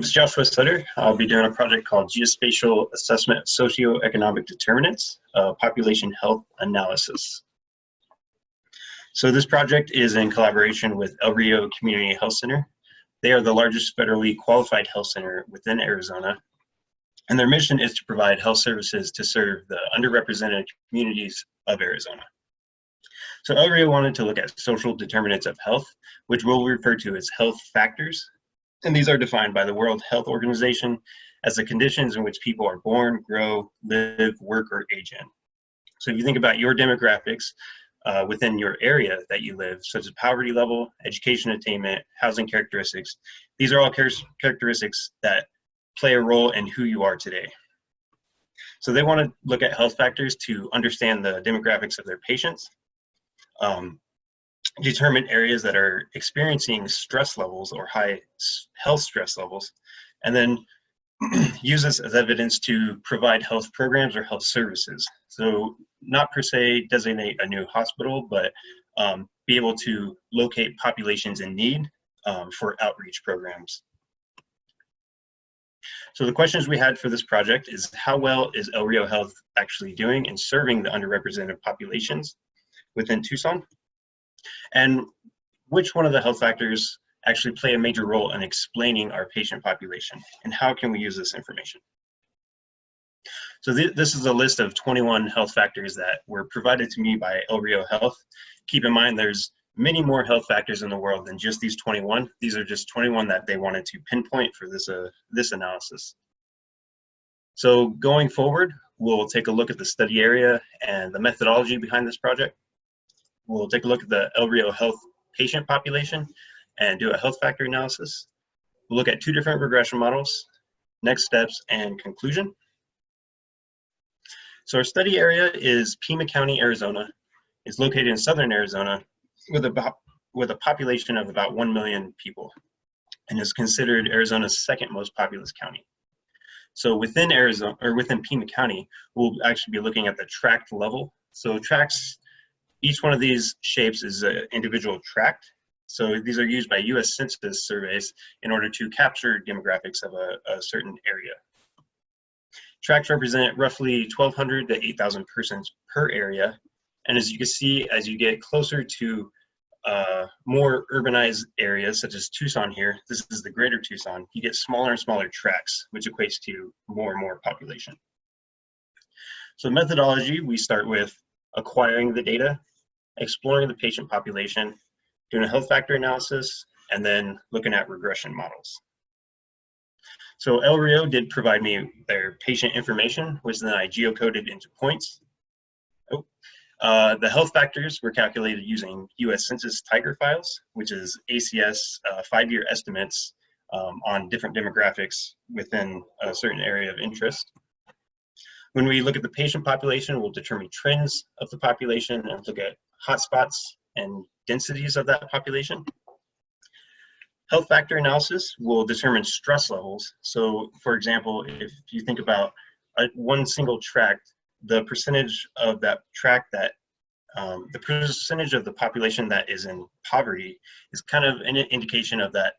It's Joshua Sutter. I'll be doing a project called Geospatial Assessment of Socioeconomic Determinants of Population Health Analysis. So this project is in collaboration with El Rio Community Health Center. They are the largest federally qualified health center within Arizona, and their mission is to provide health services to serve the underrepresented communities of Arizona. So El Rio wanted to look at social determinants of health, which we'll refer to as health factors. And these are defined by the World Health Organization as the conditions in which people are born, grow, live, work, or age in. So if you think about your demographics within your area that you live, such as poverty level, education attainment, housing characteristics, these are all characteristics that play a role in who you are today. So they want to look at health factors to understand the demographics of their patients, determine areas that are experiencing stress levels or high health stress levels, and then use this as evidence to provide health programs or health services. So not per se designate a new hospital, but be able to locate populations in need for outreach programs. So the questions we had for this project is, how well is El Rio Health actually doing in serving the underrepresented populations within Tucson? And which one of the health factors actually play a major role in explaining our patient population, and how can we use this information? So this is a list of 21 health factors that were provided to me by El Rio Health. Keep in mind there's many more health factors in the world than just these 21. These are just 21 that they wanted to pinpoint for this analysis. So going forward, we'll take a look at the study area and the methodology behind this project. We'll take a look at the El Rio Health patient population and do a health factor analysis. We'll look at two different regression models, next steps, and conclusion. So our study area is Pima County, Arizona. It's located in southern Arizona with a population of about 1 million people, and is considered Arizona's second most populous county. So within Arizona, or within Pima County, we'll actually be looking at the tract level. So tracts, each one of these shapes is an individual tract. So these are used by US Census surveys in order to capture demographics of a certain area. Tracts represent roughly 1,200 to 8,000 persons per area. And as you can see, as you get closer to more urbanized areas, such as Tucson here, this is the greater Tucson, you get smaller and smaller tracts, which equates to more and more population. So methodology, we start with acquiring the data, exploring the patient population, doing a health factor analysis, and then looking at regression models. So El Rio did provide me their patient information, which then I geocoded into points. The health factors were calculated using US Census Tiger files, which is ACS 5-year estimates on different demographics within a certain area of interest. When we look at the patient population, we'll determine trends of the population and look at hotspots and densities of that population. Health factor analysis will determine stress levels. So for example, if you think about one single tract, the percentage of that tract that, the percentage of the population that is in poverty is kind of an indication of that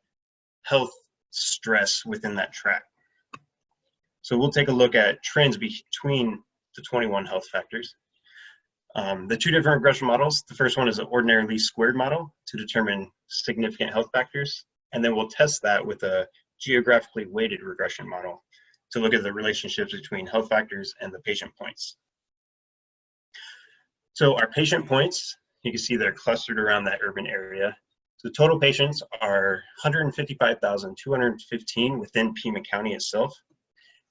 health stress within that tract. So we'll take a look at trends between the 21 health factors. The two different regression models, the first one is an ordinary least squared model to determine significant health factors. And then we'll test that with a geographically weighted regression model to look at the relationships between health factors and the patient points. So our patient points, you can see they're clustered around that urban area. So the total patients are 155,215 within Pima County itself.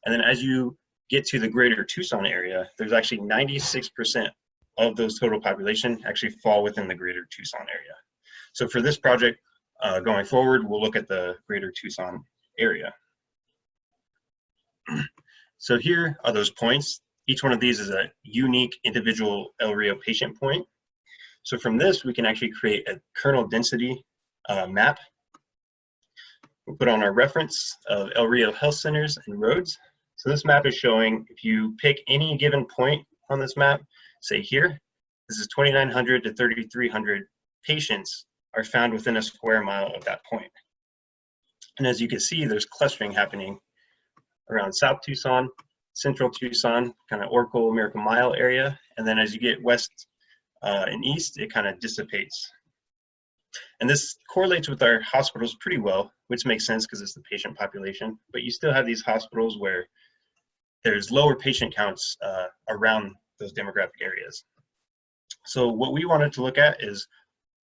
And then as you get to the greater Tucson area, there's actually 96% of those total population actually fall within the greater Tucson area. So for this project, going forward, we'll look at the greater Tucson area. So here are those points. Each one of these is a unique individual El Rio patient point. So from this, we can actually create a kernel density map. We'll put on our reference of El Rio health centers and roads. So this map is showing, if you pick any given point on this map, say here, this is 2,900 to 3,300 patients are found within a square mile of that point. And as you can see, there's clustering happening around South Tucson, Central Tucson, kind of Oracle, Miracle Mile area. And then as you get west and east, it kind of dissipates. And this correlates with our hospitals pretty well, which makes sense because it's the patient population. But you still have these hospitals where there's lower patient counts around those demographic areas. So what we wanted to look at is,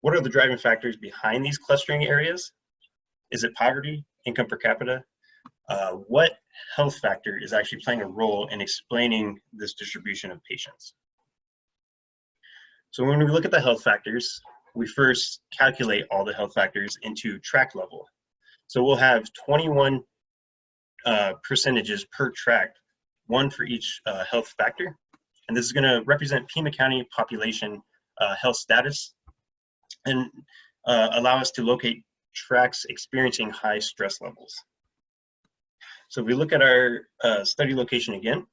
what are the driving factors behind these clustering areas? Is it poverty, income per capita? What health factor is actually playing a role in explaining this distribution of patients? So when we look at the health factors, we first calculate all the health factors into tract level. So we'll have 21 percentages per tract, one for each health factor. And this is going to represent Pima County population health status and allow us to locate tracts experiencing high stress levels. So if we look at our study location again,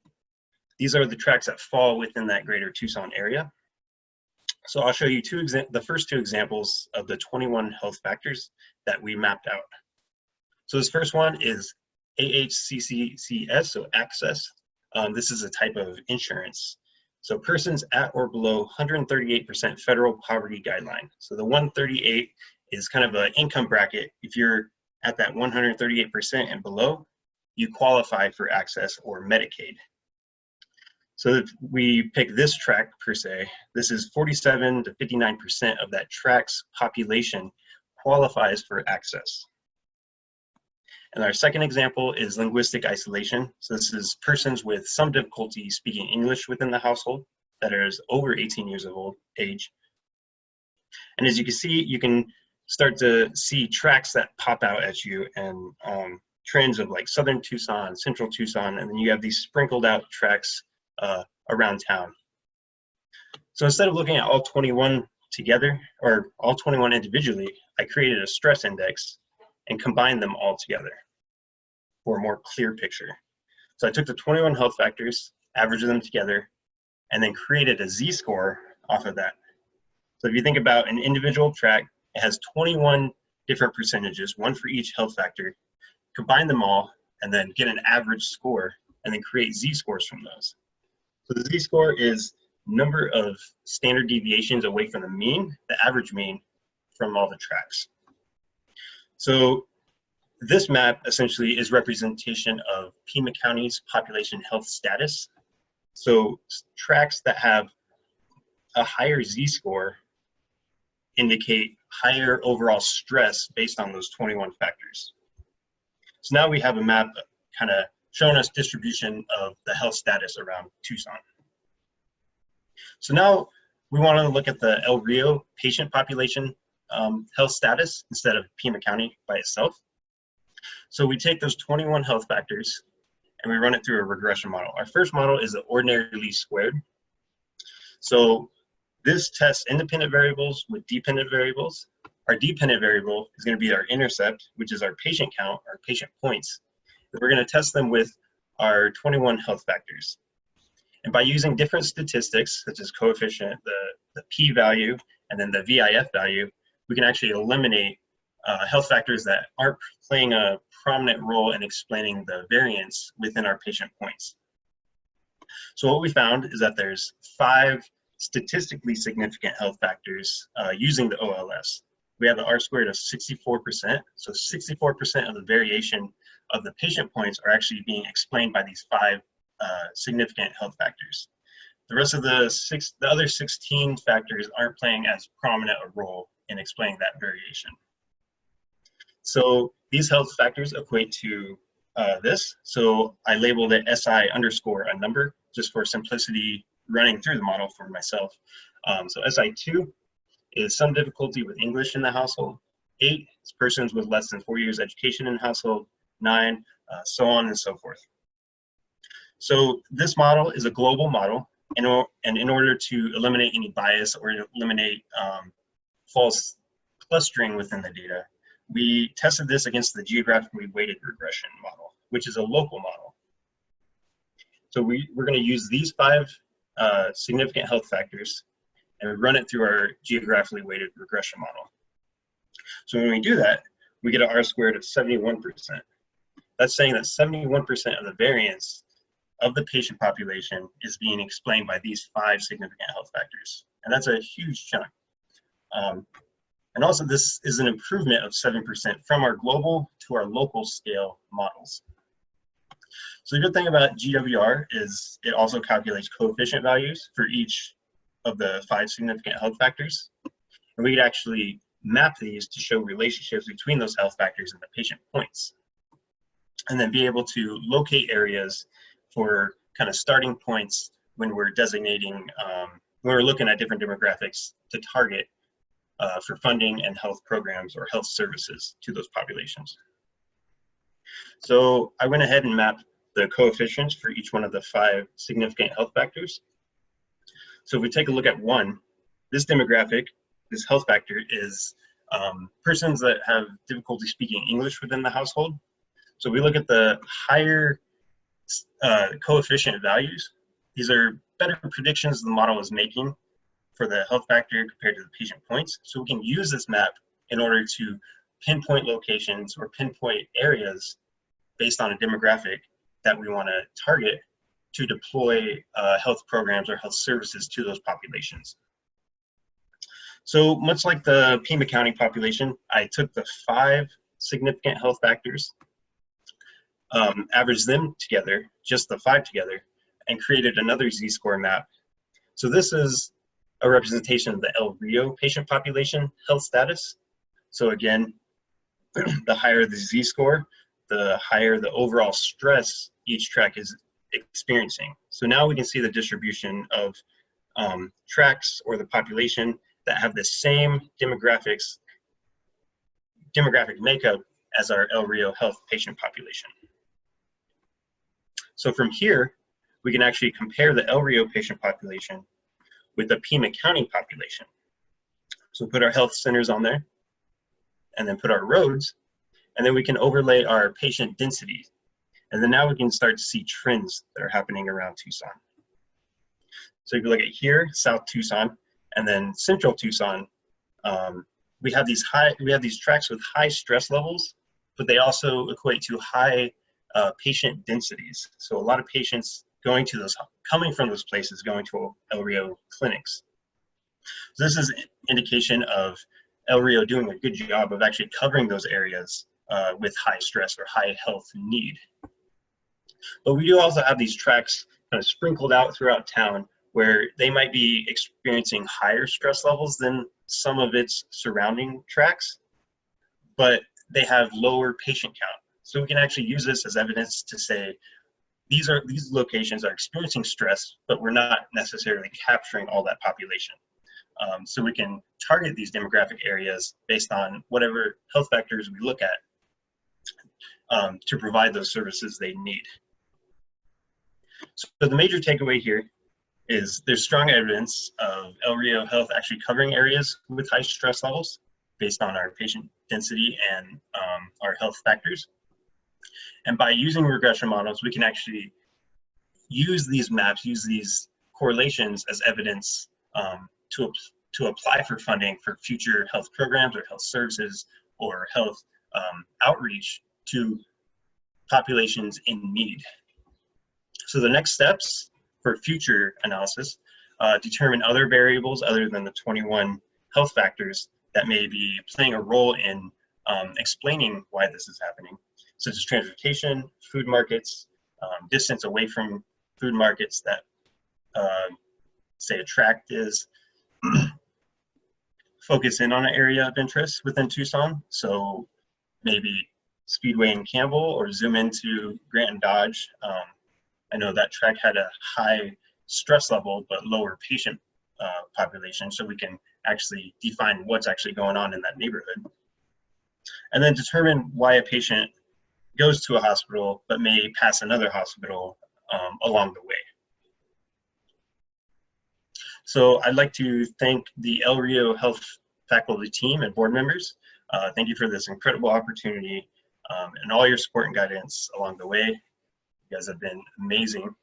these are the tracts that fall within that greater Tucson area. So I'll show you the first two examples of the 21 health factors that we mapped out. So this first one is AHCCCS, so access. This is a type of insurance. So persons at or below 138% federal poverty guideline. So the 138 is kind of an income bracket. If you're at that 138% and below, you qualify for access or Medicaid. So if we pick this tract per se, this is 47 to 59% of that tract's population qualifies for access. And our second example is linguistic isolation. So this is persons with some difficulty speaking English within the household that is over 18 years of age. And as you can see, you can start to see tracts that pop out at you and trends of like Southern Tucson, Central Tucson, and then you have these sprinkled out tracts around town. So instead of looking at all 21 together or all 21 individually, I created a stress index and combined them all together for a more clear picture. So I took the 21 health factors, averaged them together, and then created a z-score off of that. So if you think about an individual tract, it has 21 different percentages, one for each health factor, combine them all, and then get an average score, and then create z-scores from those. So the z-score is number of standard deviations away from the mean, the average mean, from all the tracts. So this map essentially is representation of Pima County's population health status. So tracts that have a higher z-score indicate higher overall stress based on those 21 factors. So now we have a map kind of showing us distribution of the health status around Tucson. So now we want to look at the El Rio patient population health status instead of Pima County by itself. So we take those 21 health factors and we run it through a regression model. Our first model is the ordinary least squared. So this tests independent variables with dependent variables. Our dependent variable is going to be our intercept, which is our patient count, our patient points. We're going to test them with our 21 health factors. And by using different statistics, such as coefficient, the p-value, and then the VIF value, we can actually eliminate health factors that aren't playing a prominent role in explaining the variance within our patient points. So what we found is that there's 5 statistically significant health factors using the OLS. We have the R-squared of 64%, so 64% of the variation of the patient points are actually being explained by these 5 significant health factors. The rest of the other 16 factors aren't playing as prominent a role in explaining that variation. So these health factors equate to this. So I labeled it SI underscore a number just for simplicity running through the model for myself. So SI2 is some difficulty with English in the household. 8 is persons with less than 4 years education in the household. 9, so on and so forth. So this model is a global model, and in order to eliminate any bias or eliminate false clustering within the data, we tested this against the geographically weighted regression model, which is a local model. So we're going to use these 5 significant health factors and run it through our geographically weighted regression model. So when we do that, we get an R-squared of 71%. That's saying that 71% of the variance of the patient population is being explained by these 5 significant health factors. And that's a huge chunk. And also this is an improvement of 7% from our global to our local scale models. So the good thing about GWR is it also calculates coefficient values for each of the 5 significant health factors. And we could actually map these to show relationships between those health factors and the patient points. And then be able to locate areas for kind of starting points when we're designating, when we're looking at different demographics to target for funding and health programs or health services to those populations. So I went ahead and mapped the coefficients for each one of the 5 significant health factors. So if we take a look at 1, this demographic, this health factor is persons that have difficulty speaking English within the household. So we look at the higher coefficient values. These are better predictions the model is making for the health factor compared to the patient points. So we can use this map in order to pinpoint locations or pinpoint areas based on a demographic that we want to target to deploy health programs or health services to those populations. So much like the Pima County population, I took the 5 significant health factors, averaged them together, just the 5 together, and created another Z-score map. So this is a representation of the El Rio patient population health status. So again, the higher the Z-score, the higher the overall stress each track is experiencing. So now we can see the distribution of tracks or the population that have the same demographic makeup as our El Rio health patient population. So from here, we can actually compare the El Rio patient population with the Pima County population. So put our health centers on there, and then put our roads, and then we can overlay our patient density. And then now we can start to see trends that are happening around Tucson. So if you look at here, South Tucson, and then Central Tucson, we have these tracks with high stress levels, but they also equate to high patient densities. So a lot of patients coming from those places going to El Rio clinics. So this is an indication of El Rio doing a good job of actually covering those areas with high stress or high health need. But we do also have these tracks kind of sprinkled out throughout town where they might be experiencing higher stress levels than some of its surrounding tracks, but they have lower patient count. So we can actually use this as evidence to say these locations are experiencing stress, but we're not necessarily capturing all that population. So we can target these demographic areas based on whatever health factors we look at to provide those services they need. So the major takeaway here is there's strong evidence of El Rio Health actually covering areas with high stress levels based on our patient density and our health factors. And by using regression models, we can actually use these maps, use these correlations as evidence to apply for funding for future health programs or health services or health outreach to populations in need. So the next steps for future analysis determine other variables other than the 21 health factors that may be playing a role in explaining why this is happening, such as transportation, food markets, distance away from food markets that, say, a tract is, focus in on an area of interest within Tucson. So maybe Speedway and Campbell, or zoom into Grant and Dodge. I know that track had a high stress level, but lower patient population, so we can actually define what's actually going on in that neighborhood. And then determine why a patient goes to a hospital, but may pass another hospital along the way. So I'd like to thank the El Rio Health faculty team and board members. Thank you for this incredible opportunity and all your support and guidance along the way. You guys have been amazing.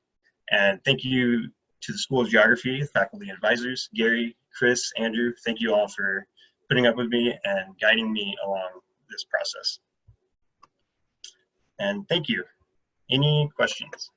And thank you to the School of Geography, faculty advisors, Gary, Chris, Andrew. Thank you all for putting up with me and guiding me along this process. And thank you. Any questions?